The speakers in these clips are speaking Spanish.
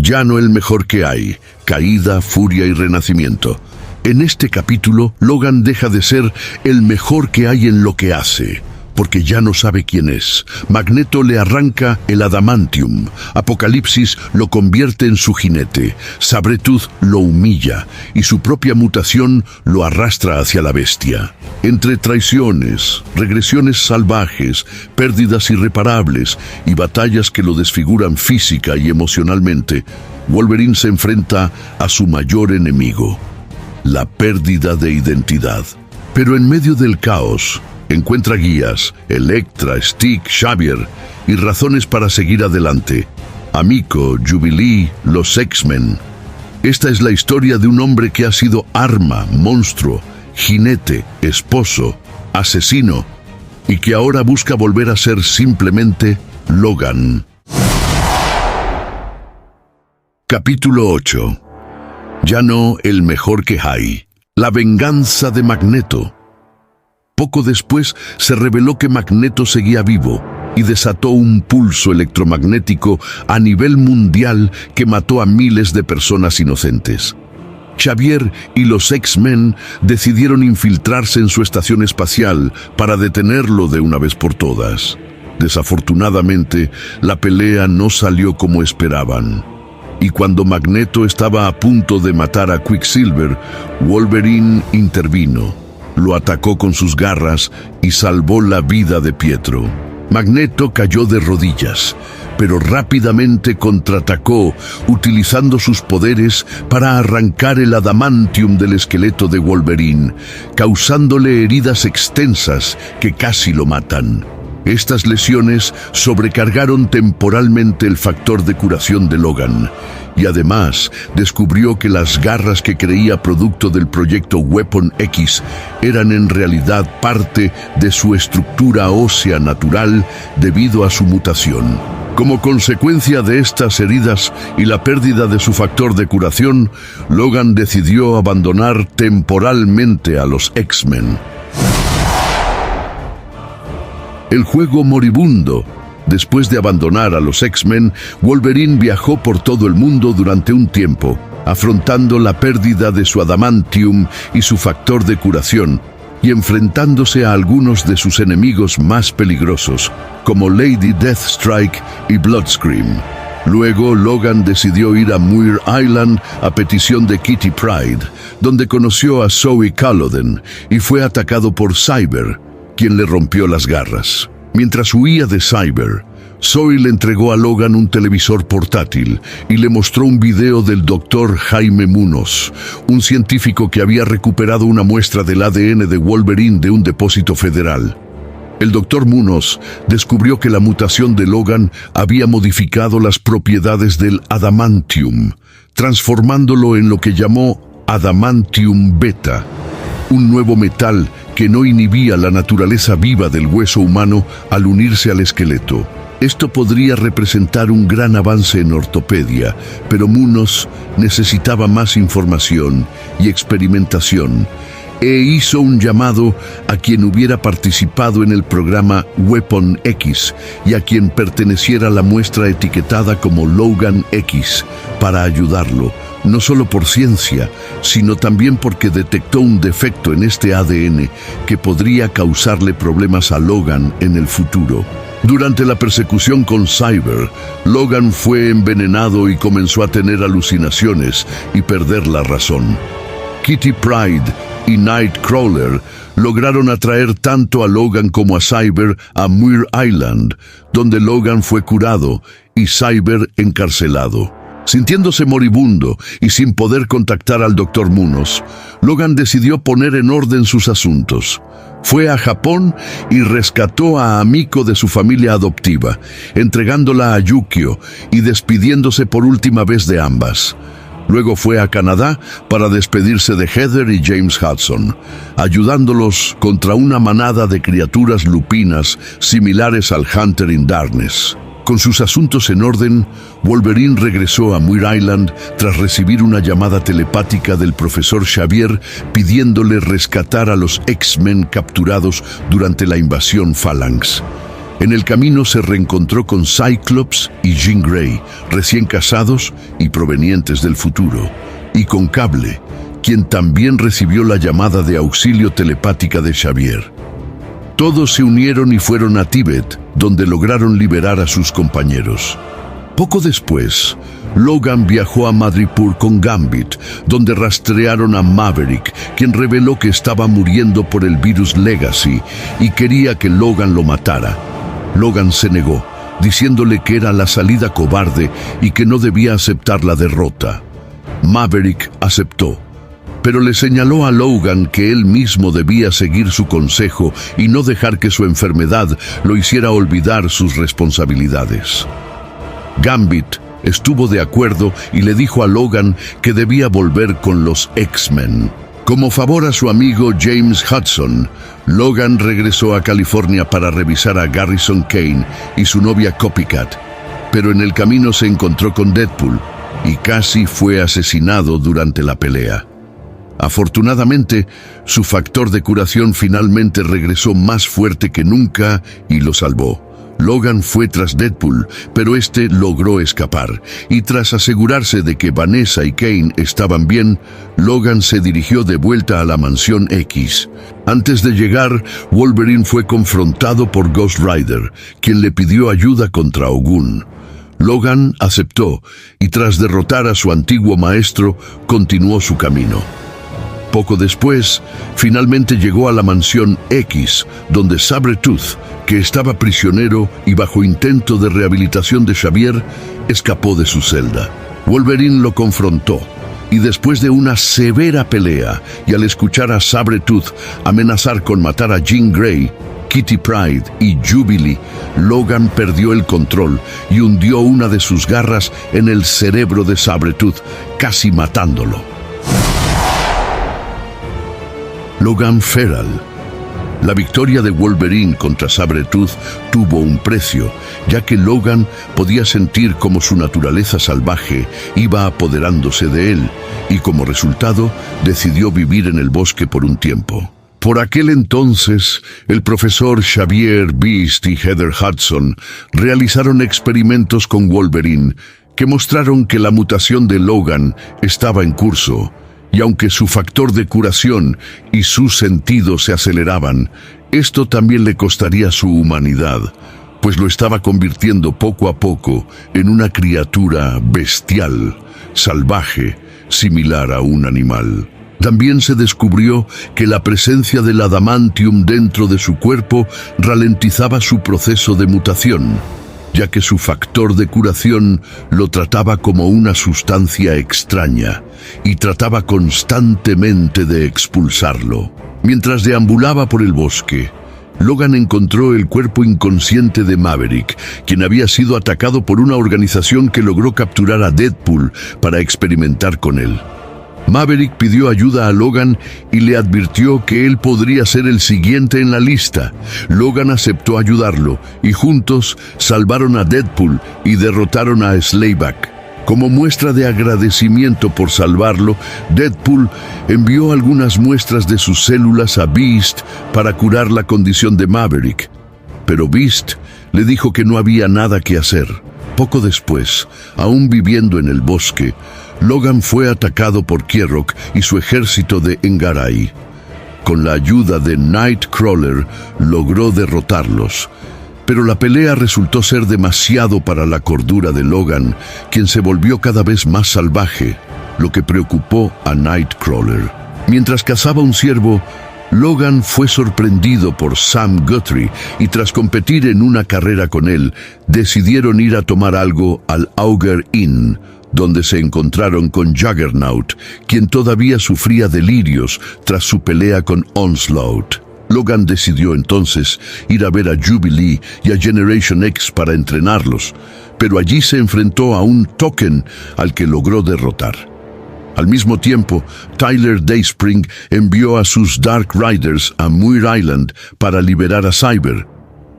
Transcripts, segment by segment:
Ya no el mejor que hay, caída, furia y renacimiento. En este capítulo, Logan deja de ser el mejor que hay en lo que hace, porque ya no sabe quién es. Magneto le arranca el adamantium, Apocalipsis lo convierte en su jinete, Sabretooth lo humilla y su propia mutación lo arrastra hacia la bestia. Entre traiciones, regresiones salvajes, pérdidas irreparables y batallas que lo desfiguran física y emocionalmente, Wolverine se enfrenta a su mayor enemigo, la pérdida de identidad. Pero en medio del caos, encuentra guías, Elektra, Stick, Xavier y razones para seguir adelante. Amico, Jubilee, los X-Men. Esta es la historia de un hombre que ha sido arma, monstruo, jinete, esposo, asesino y que ahora busca volver a ser simplemente Logan. Capítulo 8. Ya no el mejor que hay. La venganza de Magneto. Poco después se reveló que Magneto seguía vivo y desató un pulso electromagnético a nivel mundial que mató a miles de personas inocentes. Xavier y los X-Men decidieron infiltrarse en su estación espacial para detenerlo de una vez por todas. Desafortunadamente, la pelea no salió como esperaban. Y cuando Magneto estaba a punto de matar a Quicksilver, Wolverine intervino. Lo atacó con sus garras y salvó la vida de Pietro. Magneto cayó de rodillas, pero rápidamente contraatacó, utilizando sus poderes para arrancar el adamantium del esqueleto de Wolverine, causándole heridas extensas que casi lo matan. Estas lesiones sobrecargaron temporalmente el factor de curación de Logan, y además descubrió que las garras que creía producto del proyecto Weapon X eran en realidad parte de su estructura ósea natural debido a su mutación. Como consecuencia de estas heridas y la pérdida de su factor de curación, Logan decidió abandonar temporalmente a los X-Men. El juego moribundo. Después de abandonar a los X-Men, Wolverine viajó por todo el mundo durante un tiempo, afrontando la pérdida de su adamantium y su factor de curación, y enfrentándose a algunos de sus enemigos más peligrosos, como Lady Deathstrike y Bloodscream. Luego, Logan decidió ir a Muir Island a petición de Kitty Pryde, donde conoció a Zoe Culloden y fue atacado por Cyber, quien le rompió las garras. Mientras huía de Cyber, Zoe le entregó a Logan un televisor portátil y le mostró un video del Dr. Jaime Munoz, un científico que había recuperado una muestra del ADN de Wolverine de un depósito federal. El Dr. Munoz descubrió que la mutación de Logan había modificado las propiedades del adamantium, transformándolo en lo que llamó adamantium beta, un nuevo metal que no inhibía la naturaleza viva del hueso humano al unirse al esqueleto. Esto podría representar un gran avance en ortopedia, pero Munoz necesitaba más información y experimentación, e hizo un llamado a quien hubiera participado en el programa Weapon X y a quien perteneciera la muestra etiquetada como Logan X para ayudarlo, no solo por ciencia, sino también porque detectó un defecto en este ADN que podría causarle problemas a Logan en el futuro. Durante la persecución con Cyber, Logan fue envenenado y comenzó a tener alucinaciones y perder la razón. Kitty Pryde y Nightcrawler lograron atraer tanto a Logan como a Cyber a Muir Island, donde Logan fue curado y Cyber encarcelado. Sintiéndose moribundo y sin poder contactar al Dr. Munoz, Logan decidió poner en orden sus asuntos. Fue a Japón y rescató a Amico de su familia adoptiva, entregándola a Yukio y despidiéndose por última vez de ambas. Luego fue a Canadá para despedirse de Heather y James Hudson, ayudándolos contra una manada de criaturas lupinas similares al Hunter in Darkness. Con sus asuntos en orden, Wolverine regresó a Muir Island tras recibir una llamada telepática del profesor Xavier pidiéndole rescatar a los X-Men capturados durante la invasión Phalanx. En el camino se reencontró con Cyclops y Jean Grey, recién casados y provenientes del futuro, y con Cable, quien también recibió la llamada de auxilio telepática de Xavier. Todos se unieron y fueron a Tíbet, donde lograron liberar a sus compañeros. Poco después, Logan viajó a Madripoor con Gambit, donde rastrearon a Maverick, quien reveló que estaba muriendo por el virus Legacy y quería que Logan lo matara. Logan se negó, diciéndole que era la salida cobarde y que no debía aceptar la derrota. Maverick aceptó, pero le señaló a Logan que él mismo debía seguir su consejo y no dejar que su enfermedad lo hiciera olvidar sus responsabilidades. Gambit estuvo de acuerdo y le dijo a Logan que debía volver con los X-Men. Como favor a su amigo James Hudson, Logan regresó a California para revisar a Garrison Kane y su novia Copycat, pero en el camino se encontró con Deadpool y casi fue asesinado durante la pelea. Afortunadamente, su factor de curación finalmente regresó más fuerte que nunca y lo salvó. Logan fue tras Deadpool, pero este logró escapar, y tras asegurarse de que Vanessa y Kane estaban bien, Logan se dirigió de vuelta a la Mansión X. Antes de llegar, Wolverine fue confrontado por Ghost Rider, quien le pidió ayuda contra Ogun. Logan aceptó, y tras derrotar a su antiguo maestro, continuó su camino. Poco después, finalmente llegó a la Mansión X, donde Sabretooth, que estaba prisionero y bajo intento de rehabilitación de Xavier, escapó de su celda. Wolverine lo confrontó, y después de una severa pelea, y al escuchar a Sabretooth amenazar con matar a Jean Grey, Kitty Pryde y Jubilee, Logan perdió el control y hundió una de sus garras en el cerebro de Sabretooth, casi matándolo. Logan Feral. La victoria de Wolverine contra Sabretooth tuvo un precio, ya que Logan podía sentir cómo su naturaleza salvaje iba apoderándose de él, y como resultado decidió vivir en el bosque por un tiempo. Por aquel entonces, el profesor Xavier, Beast y Heather Hudson realizaron experimentos con Wolverine que mostraron que la mutación de Logan estaba en curso. Y aunque su factor de curación y sus sentidos se aceleraban, esto también le costaría su humanidad, pues lo estaba convirtiendo poco a poco en una criatura bestial, salvaje, similar a un animal. También se descubrió que la presencia del adamantium dentro de su cuerpo ralentizaba su proceso de mutación, ya que su factor de curación lo trataba como una sustancia extraña y trataba constantemente de expulsarlo. Mientras deambulaba por el bosque, Logan encontró el cuerpo inconsciente de Maverick, quien había sido atacado por una organización que logró capturar a Deadpool para experimentar con él. Maverick pidió ayuda a Logan y le advirtió que él podría ser el siguiente en la lista. Logan aceptó ayudarlo y juntos salvaron a Deadpool y derrotaron a Slayback. Como muestra de agradecimiento por salvarlo, Deadpool envió algunas muestras de sus células a Beast para curar la condición de Maverick. Pero Beast le dijo que no había nada que hacer. Poco después, aún viviendo en el bosque, Logan fue atacado por Kierrock y su ejército de Engarai. Con la ayuda de Nightcrawler, logró derrotarlos. Pero la pelea resultó ser demasiado para la cordura de Logan, quien se volvió cada vez más salvaje, lo que preocupó a Nightcrawler. Mientras cazaba un ciervo, Logan fue sorprendido por Sam Guthrie y tras competir en una carrera con él, decidieron ir a tomar algo al Auger Inn, donde se encontraron con Juggernaut, quien todavía sufría delirios tras su pelea con Onslaught. Logan decidió entonces ir a ver a Jubilee y a Generation X para entrenarlos, pero allí se enfrentó a un Token al que logró derrotar. Al mismo tiempo, Tyler Dayspring envió a sus Dark Riders a Muir Island para liberar a Cyber.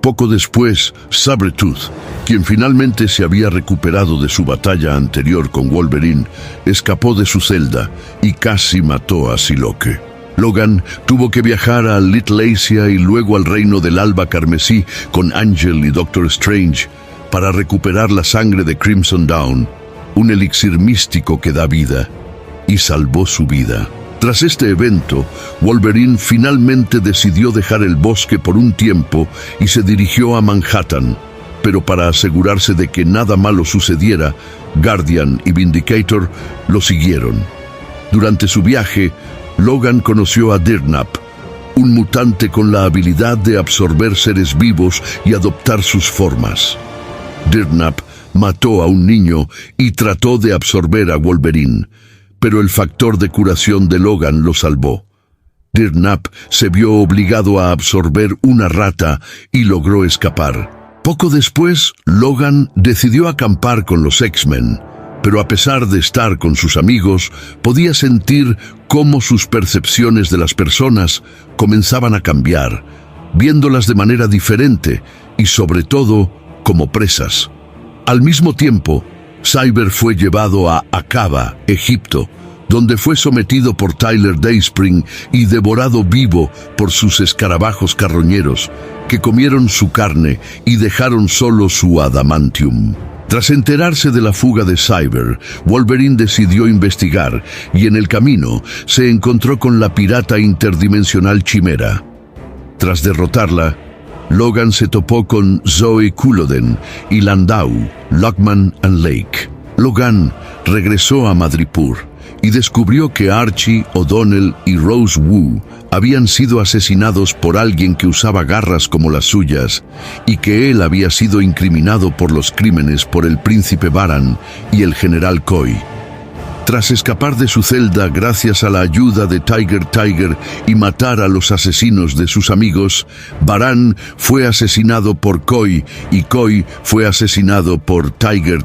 Poco después, Sabretooth, quien finalmente se había recuperado de su batalla anterior con Wolverine, escapó de su celda y casi mató a Psylocke. Logan tuvo que viajar a Little Asia y luego al Reino del Alba Carmesí con Ángel y Doctor Strange para recuperar la sangre de Crimson Dawn, un elixir místico que da vida, y salvó su vida. Tras este evento, Wolverine finalmente decidió dejar el bosque por un tiempo y se dirigió a Manhattan, pero para asegurarse de que nada malo sucediera, Guardian y Vindicator lo siguieron. Durante su viaje, Logan conoció a Dirnap, un mutante con la habilidad de absorber seres vivos y adoptar sus formas. Dirnap mató a un niño y trató de absorber a Wolverine, pero el factor de curación de Logan lo salvó. Dirnap se vio obligado a absorber una rata y logró escapar. Poco después, Logan decidió acampar con los X-Men, pero a pesar de estar con sus amigos, podía sentir cómo sus percepciones de las personas comenzaban a cambiar, viéndolas de manera diferente y sobre todo como presas. Al mismo tiempo, Cyber fue llevado a Aqaba, Egipto, donde fue sometido por Tyler Dayspring y devorado vivo por sus escarabajos carroñeros, que comieron su carne y dejaron solo su adamantium. Tras enterarse de la fuga de Cyber, Wolverine decidió investigar y en el camino se encontró con la pirata interdimensional Chimera. Tras derrotarla, Logan se topó con Zoe Culloden y Landau, Lockman and Lake. Logan regresó a Madripoor y descubrió que Archie, O'Donnell y Rose Wu habían sido asesinados por alguien que usaba garras como las suyas y que él había sido incriminado por los crímenes por el príncipe Baran y el general Coy. Tras escapar de su celda gracias a la ayuda de Tiger y matar a los asesinos de sus amigos, Baran fue asesinado por Coy y Coy fue asesinado por Tiger.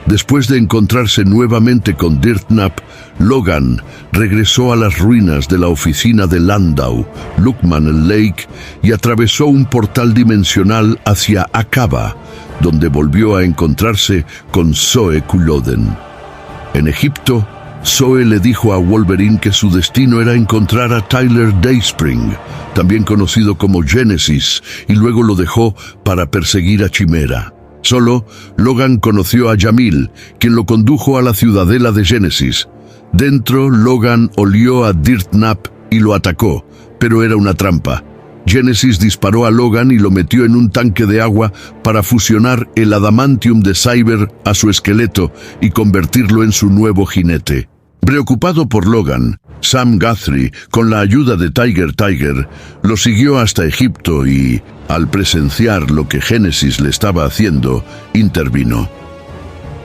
Después de encontrarse nuevamente con Dirtnap, Logan regresó a las ruinas de la oficina de Landau, Lockman and Lake y atravesó un portal dimensional hacia Aqaba, donde volvió a encontrarse con Zoe Culloden. En Egipto, Zoe le dijo a Wolverine que su destino era encontrar a Tyler Dayspring, también conocido como Genesis, y luego lo dejó para perseguir a Chimera. Solo, Logan conoció a Yamil, quien lo condujo a la ciudadela de Genesis. Dentro, Logan olió a Dirtnap y lo atacó, pero era una trampa. Genesis disparó a Logan y lo metió en un tanque de agua para fusionar el adamantium de Cyber a su esqueleto y convertirlo en su nuevo jinete. Preocupado por Logan, Sam Guthrie, con la ayuda de Tiger, lo siguió hasta Egipto y, al presenciar lo que Genesis le estaba haciendo, intervino.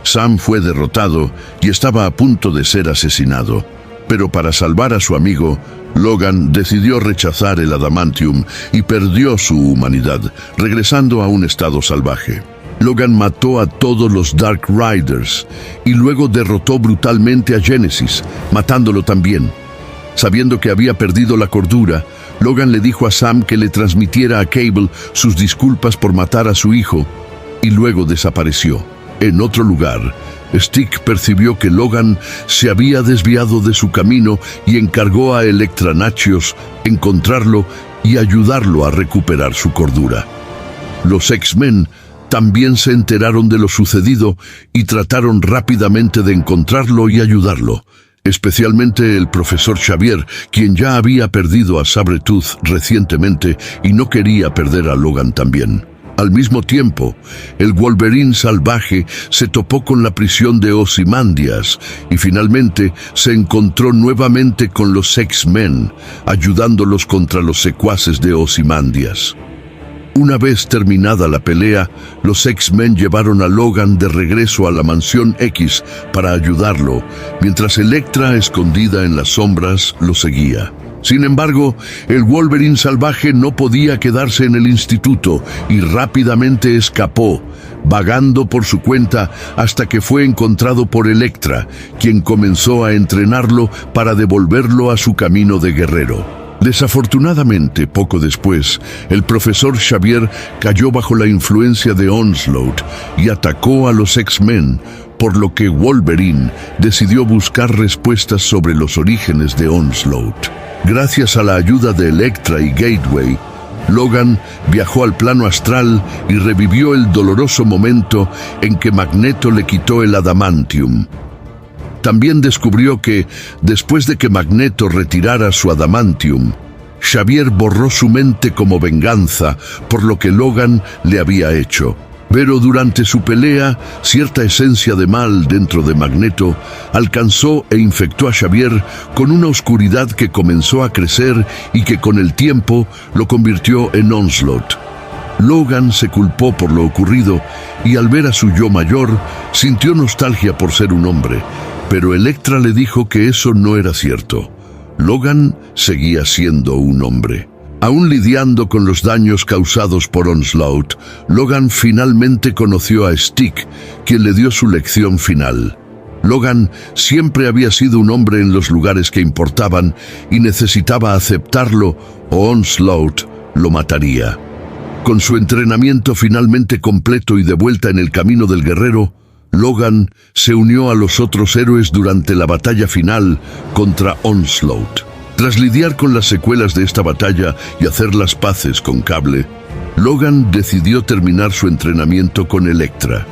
Sam fue derrotado y estaba a punto de ser asesinado, pero para salvar a su amigo, Logan decidió rechazar el adamantium y perdió su humanidad, regresando a un estado salvaje. Logan mató a todos los Dark Riders y luego derrotó brutalmente a Genesis, matándolo también. Sabiendo que había perdido la cordura, Logan le dijo a Sam que le transmitiera a Cable sus disculpas por matar a su hijo y luego desapareció. En otro lugar, Stick percibió que Logan se había desviado de su camino y encargó a Elektra Natchios encontrarlo y ayudarlo a recuperar su cordura. Los X-Men también se enteraron de lo sucedido y trataron rápidamente de encontrarlo y ayudarlo, especialmente el profesor Xavier, quien ya había perdido a Sabretooth recientemente y no quería perder a Logan también. Al mismo tiempo, el Wolverine salvaje se topó con la prisión de Ozymandias y finalmente se encontró nuevamente con los X-Men, ayudándolos contra los secuaces de Ozymandias. Una vez terminada la pelea, los X-Men llevaron a Logan de regreso a la Mansión X para ayudarlo, mientras Elektra, escondida en las sombras, lo seguía. Sin embargo, el Wolverine salvaje no podía quedarse en el instituto y rápidamente escapó, vagando por su cuenta hasta que fue encontrado por Elektra, quien comenzó a entrenarlo para devolverlo a su camino de guerrero. Desafortunadamente, poco después, el profesor Xavier cayó bajo la influencia de Onslaught y atacó a los X-Men, por lo que Wolverine decidió buscar respuestas sobre los orígenes de Onslaught. Gracias a la ayuda de Elektra y Gateway, Logan viajó al plano astral y revivió el doloroso momento en que Magneto le quitó el adamantium. También descubrió que, después de que Magneto retirara su adamantium, Xavier borró su mente como venganza por lo que Logan le había hecho. Pero durante su pelea, cierta esencia de mal dentro de Magneto alcanzó e infectó a Xavier con una oscuridad que comenzó a crecer y que con el tiempo lo convirtió en Onslaught. Logan se culpó por lo ocurrido y al ver a su yo mayor, sintió nostalgia por ser un hombre, pero Elektra le dijo que eso no era cierto. Logan seguía siendo un hombre. Aún lidiando con los daños causados por Onslaught, Logan finalmente conoció a Stick, quien le dio su lección final. Logan siempre había sido un hombre en los lugares que importaban y necesitaba aceptarlo o Onslaught lo mataría. Con su entrenamiento finalmente completo y de vuelta en el camino del guerrero, Logan se unió a los otros héroes durante la batalla final contra Onslaught. Tras lidiar con las secuelas de esta batalla y hacer las paces con Cable, Logan decidió terminar su entrenamiento con Elektra.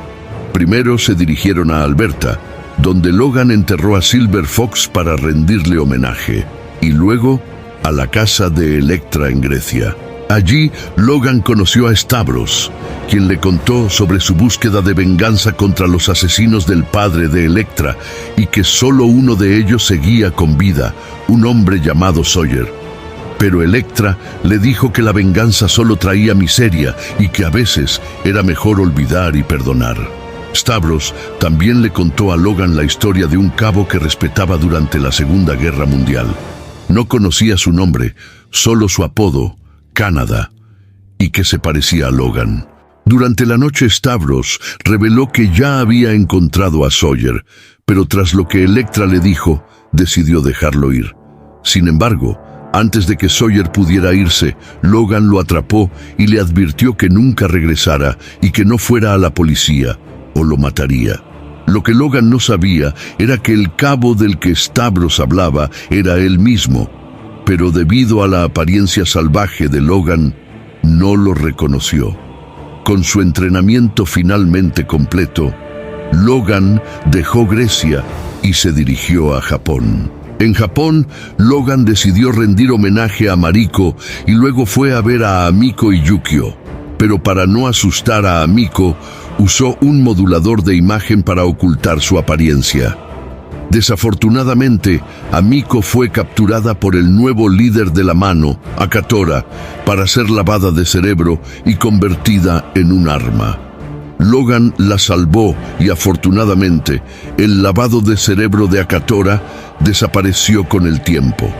Primero se dirigieron a Alberta, donde Logan enterró a Silver Fox para rendirle homenaje, y luego a la casa de Elektra en Grecia. Allí, Logan conoció a Stavros, quien le contó sobre su búsqueda de venganza contra los asesinos del padre de Elektra y que solo uno de ellos seguía con vida, un hombre llamado Sawyer. Pero Elektra le dijo que la venganza solo traía miseria y que a veces era mejor olvidar y perdonar. Stavros también le contó a Logan la historia de un cabo que respetaba durante la Segunda Guerra Mundial. No conocía su nombre, solo su apodo, Canadá, y que se parecía a Logan. Durante la noche Stavros reveló que ya había encontrado a Sawyer, pero tras lo que Elektra le dijo, decidió dejarlo ir. Sin embargo, antes de que Sawyer pudiera irse, Logan lo atrapó y le advirtió que nunca regresara y que no fuera a la policía, o lo mataría. Lo que Logan no sabía era que el cabo del que Stavros hablaba era él mismo, pero debido a la apariencia salvaje de Logan, no lo reconoció. Con su entrenamiento finalmente completo, Logan dejó Grecia y se dirigió a Japón. En Japón, Logan decidió rendir homenaje a Mariko y luego fue a ver a Amiko y Yukio. Pero para no asustar a Amiko, usó un modulador de imagen para ocultar su apariencia. Desafortunadamente, Amiko fue capturada por el nuevo líder de la mano, Akatora, para ser lavada de cerebro y convertida en un arma. Logan la salvó y afortunadamente, el lavado de cerebro de Akatora desapareció con el tiempo.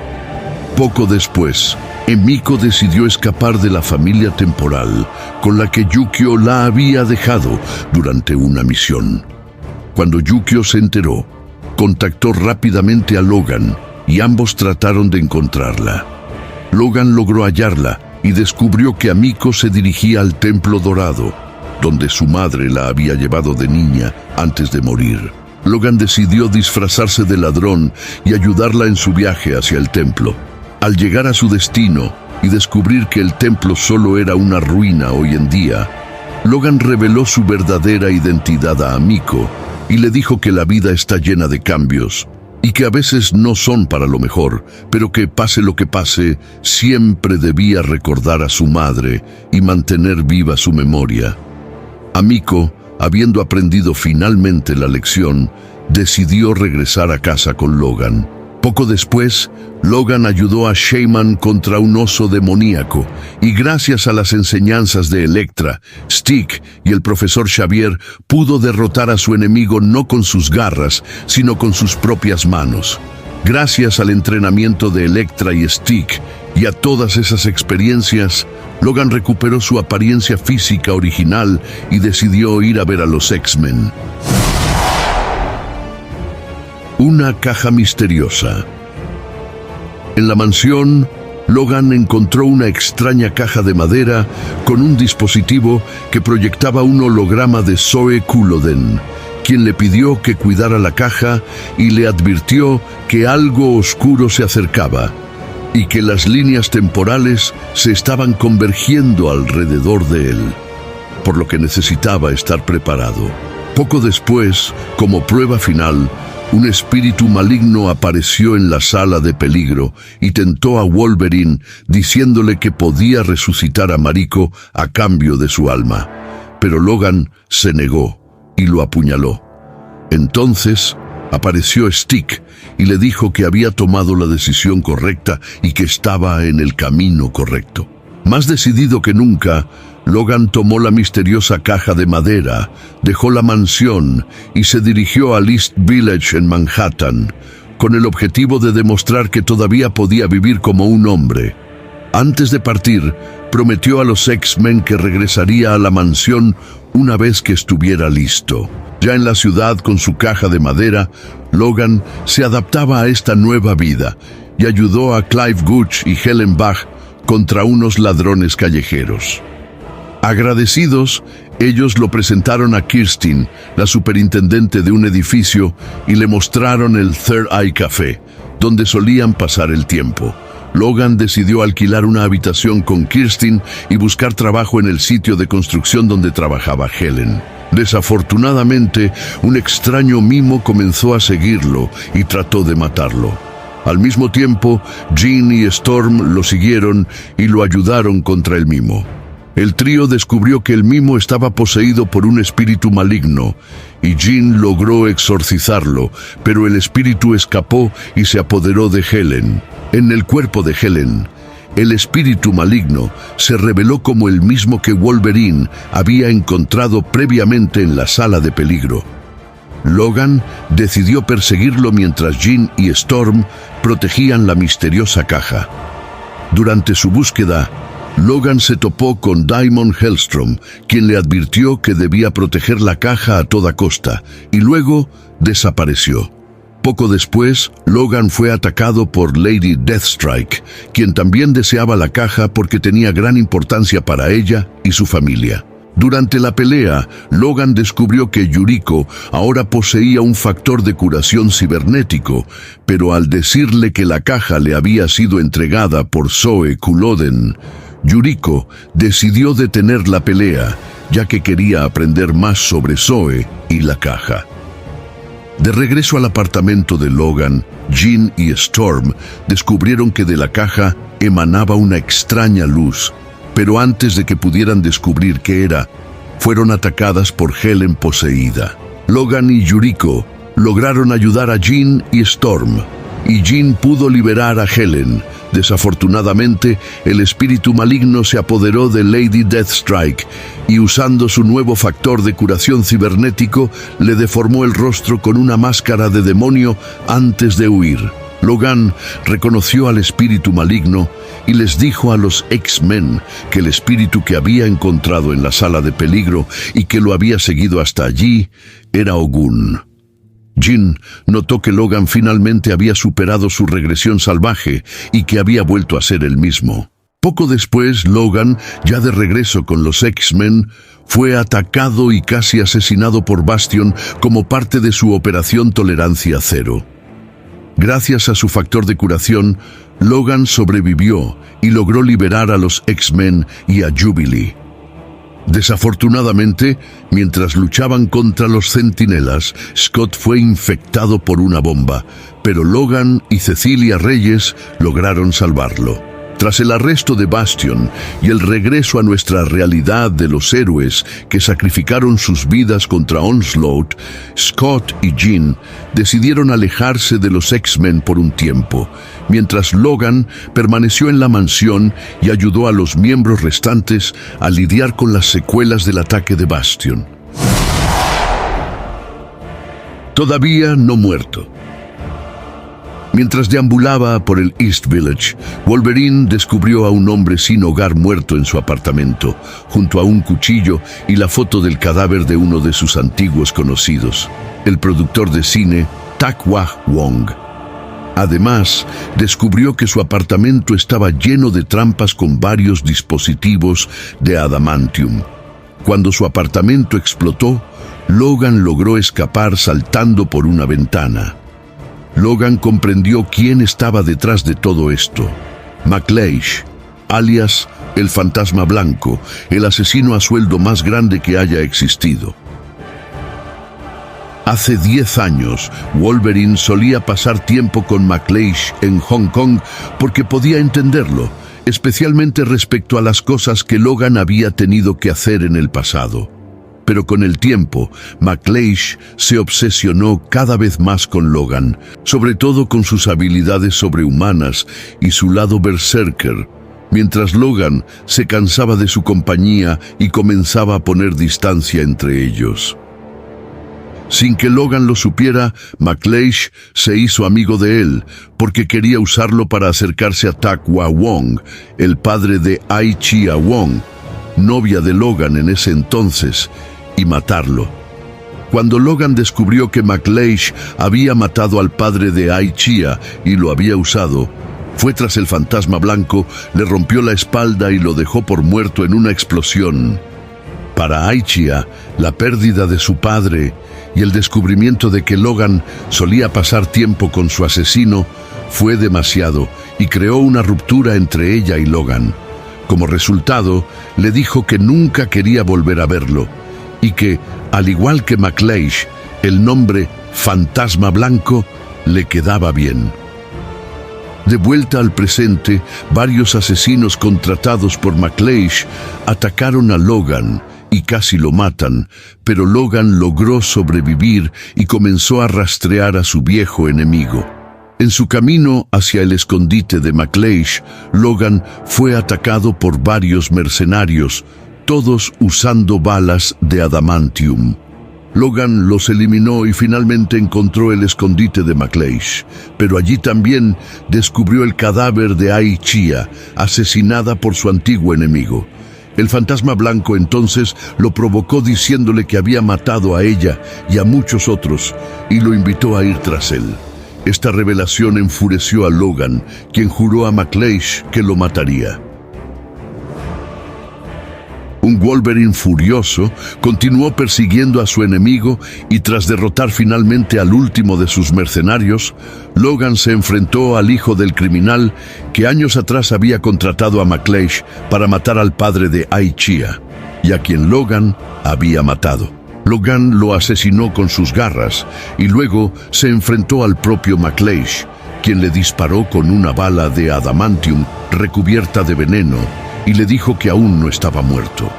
Poco después, Emiko decidió escapar de la familia temporal con la que Yukio la había dejado durante una misión. Cuando Yukio se enteró, contactó rápidamente a Logan y ambos trataron de encontrarla. Logan logró hallarla y descubrió que Amiko se dirigía al Templo Dorado, donde su madre la había llevado de niña antes de morir. Logan decidió disfrazarse de ladrón y ayudarla en su viaje hacia el templo. Al llegar a su destino y descubrir que el templo solo era una ruina hoy en día, Logan reveló su verdadera identidad a Amiko y le dijo que la vida está llena de cambios y que a veces no son para lo mejor, pero que pase lo que pase, siempre debía recordar a su madre y mantener viva su memoria. Amiko, habiendo aprendido finalmente la lección, decidió regresar a casa con Logan. Poco después, Logan ayudó a Shaman contra un oso demoníaco y gracias a las enseñanzas de Elektra, Stick y el profesor Xavier pudo derrotar a su enemigo no con sus garras, sino con sus propias manos. Gracias al entrenamiento de Elektra y Stick y a todas esas experiencias, Logan recuperó su apariencia física original y decidió ir a ver a los X-Men. Una caja misteriosa. En la mansión, Logan encontró una extraña caja de madera con un dispositivo que proyectaba un holograma de Zoe Kulloden, quien le pidió que cuidara la caja y le advirtió que algo oscuro se acercaba. y que las líneas temporales se estaban convergiendo alrededor de él, por lo que necesitaba estar preparado. Poco después, como prueba final, un espíritu maligno apareció en la sala de peligro y tentó a Wolverine diciéndole que podía resucitar a Mariko a cambio de su alma. Pero Logan se negó y lo apuñaló. Entonces apareció Stick y le dijo que había tomado la decisión correcta y que estaba en el camino correcto. Más decidido que nunca, Logan tomó la misteriosa caja de madera, dejó la mansión y se dirigió al East Village en Manhattan, con el objetivo de demostrar que todavía podía vivir como un hombre. Antes de partir, prometió a los X-Men que regresaría a la mansión una vez que estuviera listo. Ya en la ciudad con su caja de madera, Logan se adaptaba a esta nueva vida y ayudó a Clive Gooch y Helen Bach contra unos ladrones callejeros. Agradecidos, ellos lo presentaron a Kirsten, la superintendente de un edificio, y le mostraron el Third Eye Café, donde solían pasar el tiempo. Logan decidió alquilar una habitación con Kirsten y buscar trabajo en el sitio de construcción donde trabajaba Helen. Desafortunadamente, un extraño mimo comenzó a seguirlo y trató de matarlo. Al mismo tiempo, Jean y Storm lo siguieron y lo ayudaron contra el mimo. El trío descubrió que el mimo estaba poseído por un espíritu maligno, y Jean logró exorcizarlo, pero el espíritu escapó y se apoderó de Helen. En el cuerpo de Helen, el espíritu maligno se reveló como el mismo que Wolverine había encontrado previamente en la sala de peligro. Logan decidió perseguirlo mientras Jean y Storm protegían la misteriosa caja. Durante su búsqueda, Logan se topó con Diamond Hellstrom, quien le advirtió que debía proteger la caja a toda costa, y luego desapareció. Poco después, Logan fue atacado por Lady Deathstrike, quien también deseaba la caja porque tenía gran importancia para ella y su familia. Durante la pelea, Logan descubrió que Yuriko ahora poseía un factor de curación cibernético, pero al decirle que la caja le había sido entregada por Zoe Culloden, Yuriko decidió detener la pelea, ya que quería aprender más sobre Zoe y la caja. De regreso al apartamento de Logan, Jean y Storm descubrieron que de la caja emanaba una extraña luz, pero antes de que pudieran descubrir qué era, fueron atacadas por Helen poseída. Logan y Yuriko lograron ayudar a Jean y Storm, y Jean pudo liberar a Helen. Desafortunadamente, el espíritu maligno se apoderó de Lady Deathstrike y usando su nuevo factor de curación cibernético, le deformó el rostro con una máscara de demonio antes de huir. Logan reconoció al espíritu maligno y les dijo a los X-Men que el espíritu que había encontrado en la sala de peligro y que lo había seguido hasta allí era Ogun. Jean notó que Logan finalmente había superado su regresión salvaje y que había vuelto a ser el mismo. Poco después, Logan, ya de regreso con los X-Men, fue atacado y casi asesinado por Bastion como parte de su operación Tolerancia Cero. Gracias a su factor de curación, Logan sobrevivió y logró liberar a los X-Men y a Jubilee. Desafortunadamente, mientras luchaban contra los Centinelas, Scott fue infectado por una bomba, pero Logan y Cecilia Reyes lograron salvarlo. Tras el arresto de Bastion y el regreso a nuestra realidad de los héroes que sacrificaron sus vidas contra Onslaught, Scott y Jean decidieron alejarse de los X-Men por un tiempo, mientras Logan permaneció en la mansión y ayudó a los miembros restantes a lidiar con las secuelas del ataque de Bastion. Todavía no muerto. Mientras deambulaba por el East Village, Wolverine descubrió a un hombre sin hogar muerto en su apartamento, junto a un cuchillo y la foto del cadáver de uno de sus antiguos conocidos, el productor de cine Tak-Wah Wong. Además, descubrió que su apartamento estaba lleno de trampas con varios dispositivos de adamantium. Cuando su apartamento explotó, Logan logró escapar saltando por una ventana. Logan comprendió quién estaba detrás de todo esto. McLeish, alias el Fantasma Blanco, el asesino a sueldo más grande que haya existido. Hace 10 años, Wolverine solía pasar tiempo con McLeish en Hong Kong porque podía entenderlo, especialmente respecto a las cosas que Logan había tenido que hacer en el pasado. Pero con el tiempo, McLeish se obsesionó cada vez más con Logan, sobre todo con sus habilidades sobrehumanas y su lado berserker, mientras Logan se cansaba de su compañía y comenzaba a poner distancia entre ellos. Sin que Logan lo supiera, McLeish se hizo amigo de él, porque quería usarlo para acercarse a Tak Wah Wong, el padre de Ai Chia Wong, novia de Logan en ese entonces, y matarlo. Cuando Logan descubrió que McLeish había matado al padre de Ai Chia y lo había usado, fue tras el Fantasma Blanco, le rompió la espalda y lo dejó por muerto en una explosión. Para Ai Chia, la pérdida de su padre y el descubrimiento de que Logan solía pasar tiempo con su asesino fue demasiado y creó una ruptura entre ella y Logan. Como resultado, le dijo que nunca quería volver a verlo y que, al igual que McLeish, el nombre Fantasma Blanco le quedaba bien. De vuelta al presente, varios asesinos contratados por McLeish atacaron a Logan y casi lo matan, pero Logan logró sobrevivir y comenzó a rastrear a su viejo enemigo. En su camino hacia el escondite de McLeish, Logan fue atacado por varios mercenarios, todos usando balas de adamantium. Logan los eliminó y finalmente encontró el escondite de McLeish, pero allí también descubrió el cadáver de Ai Chia, asesinada por su antiguo enemigo. El Fantasma Blanco entonces lo provocó diciéndole que había matado a ella y a muchos otros, y lo invitó a ir tras él. Esta revelación enfureció a Logan, quien juró a McLeish que lo mataría. Un Wolverine furioso continuó persiguiendo a su enemigo y tras derrotar finalmente al último de sus mercenarios, Logan se enfrentó al hijo del criminal que años atrás había contratado a McLeish para matar al padre de Ai Chia, y a quien Logan había matado. Logan lo asesinó con sus garras y luego se enfrentó al propio McLeish, quien le disparó con una bala de adamantium recubierta de veneno y le dijo que aún no estaba muerto.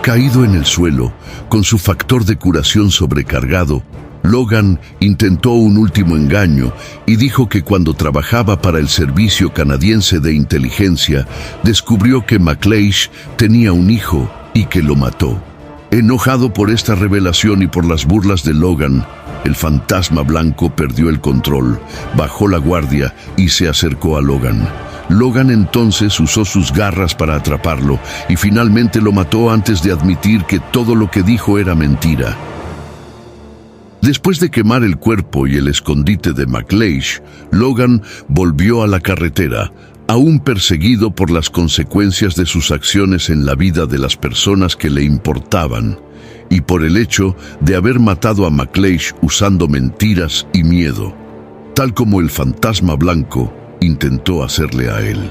Caído en el suelo, con su factor de curación sobrecargado, Logan intentó un último engaño y dijo que cuando trabajaba para el Servicio Canadiense de Inteligencia, descubrió que McLeish tenía un hijo y que lo mató. Enojado por esta revelación y por las burlas de Logan, el Fantasma Blanco perdió el control, bajó la guardia y se acercó a Logan. Logan entonces usó sus garras para atraparlo y finalmente lo mató antes de admitir que todo lo que dijo era mentira. Después de quemar el cuerpo y el escondite de McLeish, Logan volvió a la carretera, aún perseguido por las consecuencias de sus acciones en la vida de las personas que le importaban, y por el hecho de haber matado a McLeish usando mentiras y miedo, tal como el Fantasma Blanco intentó hacerle a él.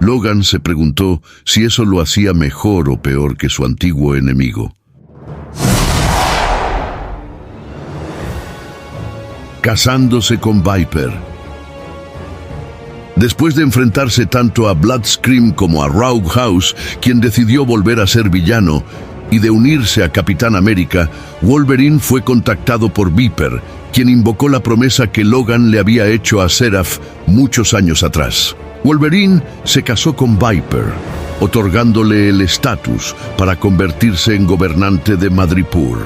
Logan se preguntó si eso lo hacía mejor o peor que su antiguo enemigo. Casándose con Viper. Después de enfrentarse tanto a Bloodscream como a Rogue House, quien decidió volver a ser villano, y de unirse a Capitán América, Wolverine fue contactado por Viper, quien invocó la promesa que Logan le había hecho a Seraph muchos años atrás. Wolverine se casó con Viper, otorgándole el estatus para convertirse en gobernante de Madripoor.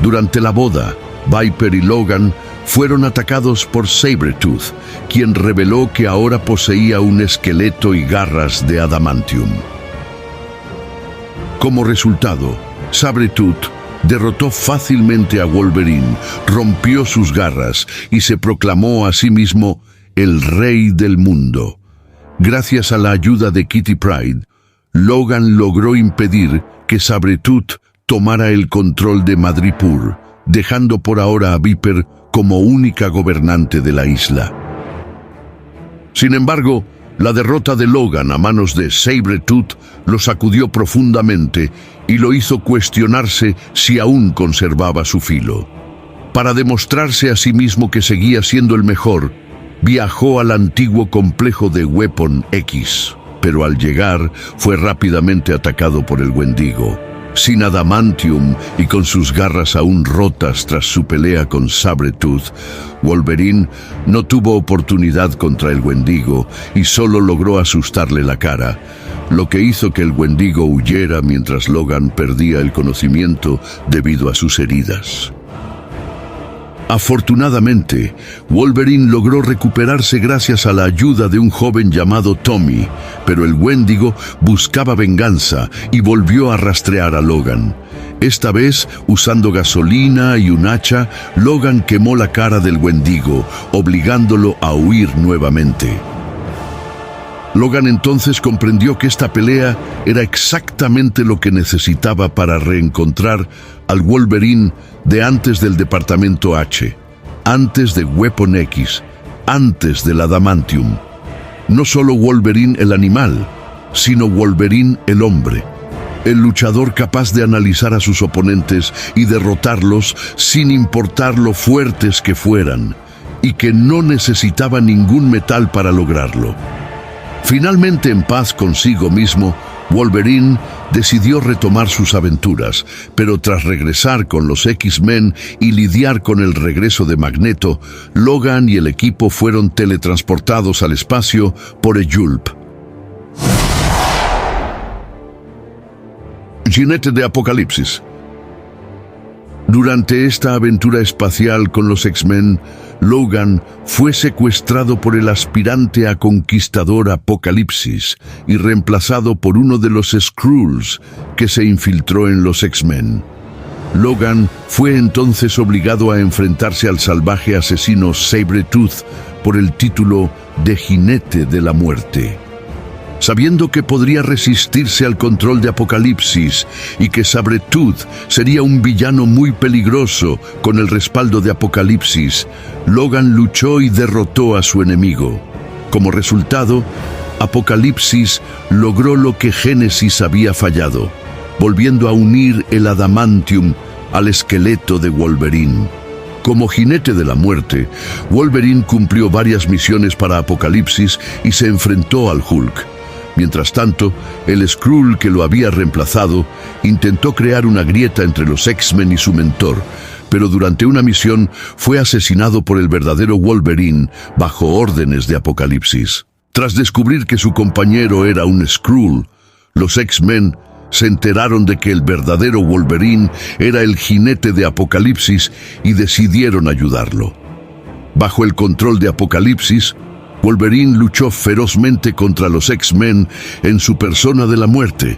Durante la boda, Viper y Logan fueron atacados por Sabretooth, quien reveló que ahora poseía un esqueleto y garras de adamantium. Como resultado, Sabretooth derrotó fácilmente a Wolverine, rompió sus garras y se proclamó a sí mismo el Rey del Mundo. Gracias a la ayuda de Kitty Pryde, Logan logró impedir que Sabretooth tomara el control de Madripoor, dejando por ahora a Viper como única gobernante de la isla. Sin embargo, la derrota de Logan a manos de Sabretooth lo sacudió profundamente y lo hizo cuestionarse si aún conservaba su filo. Para demostrarse a sí mismo que seguía siendo el mejor, viajó al antiguo complejo de Weapon X, pero al llegar fue rápidamente atacado por el Wendigo. Sin adamantium y con sus garras aún rotas tras su pelea con Sabretooth, Wolverine no tuvo oportunidad contra el Wendigo y solo logró asustarle la cara, lo que hizo que el Wendigo huyera mientras Logan perdía el conocimiento debido a sus heridas. Afortunadamente, Wolverine logró recuperarse gracias a la ayuda de un joven llamado Tommy, pero el Wendigo buscaba venganza y volvió a rastrear a Logan. Esta vez, usando gasolina y un hacha, Logan quemó la cara del Wendigo, obligándolo a huir nuevamente. Logan entonces comprendió que esta pelea era exactamente lo que necesitaba para reencontrar al Wolverine de antes del Departamento H, antes de Weapon X, antes del adamantium. No solo Wolverine el animal, sino Wolverine el hombre. El luchador capaz de analizar a sus oponentes y derrotarlos sin importar lo fuertes que fueran, y que no necesitaba ningún metal para lograrlo. Finalmente en paz consigo mismo, Wolverine decidió retomar sus aventuras, pero tras regresar con los X-Men y lidiar con el regreso de Magneto, Logan y el equipo fueron teletransportados al espacio por Eyulp. Jinete de Apocalipsis. Durante esta aventura espacial con los X-Men, Logan fue secuestrado por el aspirante a conquistador Apocalipsis y reemplazado por uno de los Skrulls que se infiltró en los X-Men. Logan fue entonces obligado a enfrentarse al salvaje asesino Sabretooth por el título de Jinete de la Muerte. Sabiendo que podría resistirse al control de Apocalipsis y que Sabretooth sería un villano muy peligroso con el respaldo de Apocalipsis, Logan luchó y derrotó a su enemigo. Como resultado, Apocalipsis logró lo que Génesis había fallado, volviendo a unir el adamantium al esqueleto de Wolverine. Como Jinete de la Muerte, Wolverine cumplió varias misiones para Apocalipsis y se enfrentó al Hulk. Mientras tanto, el Skrull que lo había reemplazado intentó crear una grieta entre los X-Men y su mentor, pero durante una misión fue asesinado por el verdadero Wolverine bajo órdenes de Apocalipsis. Tras descubrir que su compañero era un Skrull, los X-Men se enteraron de que el verdadero Wolverine era el Jinete de Apocalipsis y decidieron ayudarlo. Bajo el control de Apocalipsis, Wolverine luchó ferozmente contra los X-Men en su persona de la muerte,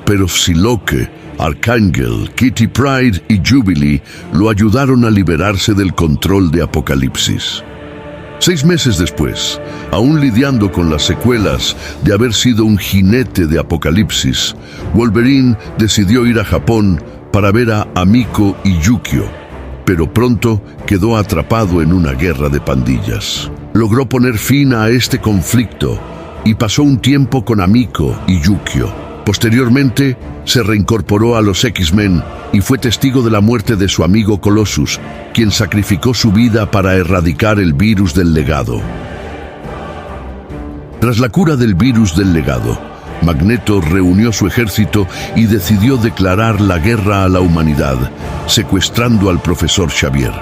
pero Psylocke, Arcángel, Kitty Pryde y Jubilee lo ayudaron a liberarse del control de Apocalipsis. 6 meses después, aún lidiando con las secuelas de haber sido un jinete de Apocalipsis, Wolverine decidió ir a Japón para ver a Amiko y Yukio, pero pronto quedó atrapado en una guerra de pandillas. Logró poner fin a este conflicto y pasó un tiempo con Amiko y Yukio. Posteriormente, se reincorporó a los X-Men y fue testigo de la muerte de su amigo Colossus, quien sacrificó su vida para erradicar el virus del legado. Tras la cura del virus del legado, Magneto reunió su ejército y decidió declarar la guerra a la humanidad, secuestrando al profesor Xavier.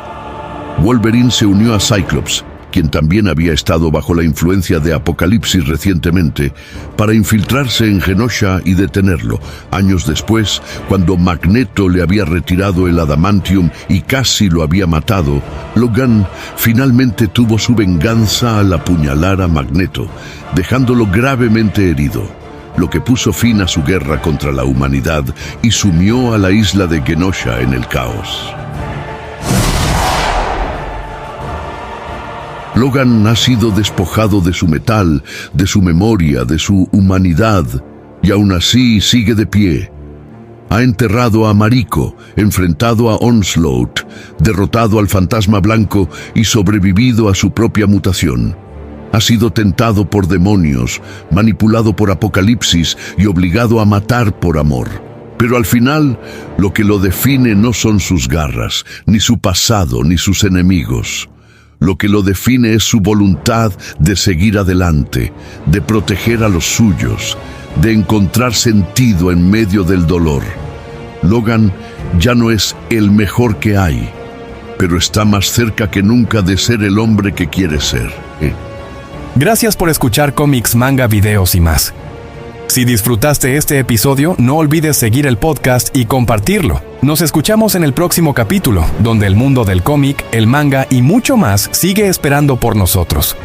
Wolverine se unió a Cyclops, quien también había estado bajo la influencia de Apocalipsis recientemente, para infiltrarse en Genosha y detenerlo. Años después, cuando Magneto le había retirado el adamantium y casi lo había matado, Logan finalmente tuvo su venganza al apuñalar a Magneto, dejándolo gravemente herido, lo que puso fin a su guerra contra la humanidad y sumió a la isla de Genosha en el caos. Logan ha sido despojado de su metal, de su memoria, de su humanidad, y aún así sigue de pie. Ha enterrado a Mariko, enfrentado a Onslaught, derrotado al Fantasma Blanco y sobrevivido a su propia mutación. Ha sido tentado por demonios, manipulado por Apocalipsis y obligado a matar por amor. Pero al final, lo que lo define no son sus garras, ni su pasado, ni sus enemigos. Lo que lo define es su voluntad de seguir adelante, de proteger a los suyos, de encontrar sentido en medio del dolor. Logan ya no es el mejor que hay, pero está más cerca que nunca de ser el hombre que quiere ser. Gracias por escuchar cómics, manga, videos y más. Si disfrutaste este episodio, no olvides seguir el podcast y compartirlo. Nos escuchamos en el próximo capítulo, donde el mundo del cómic, el manga y mucho más sigue esperando por nosotros.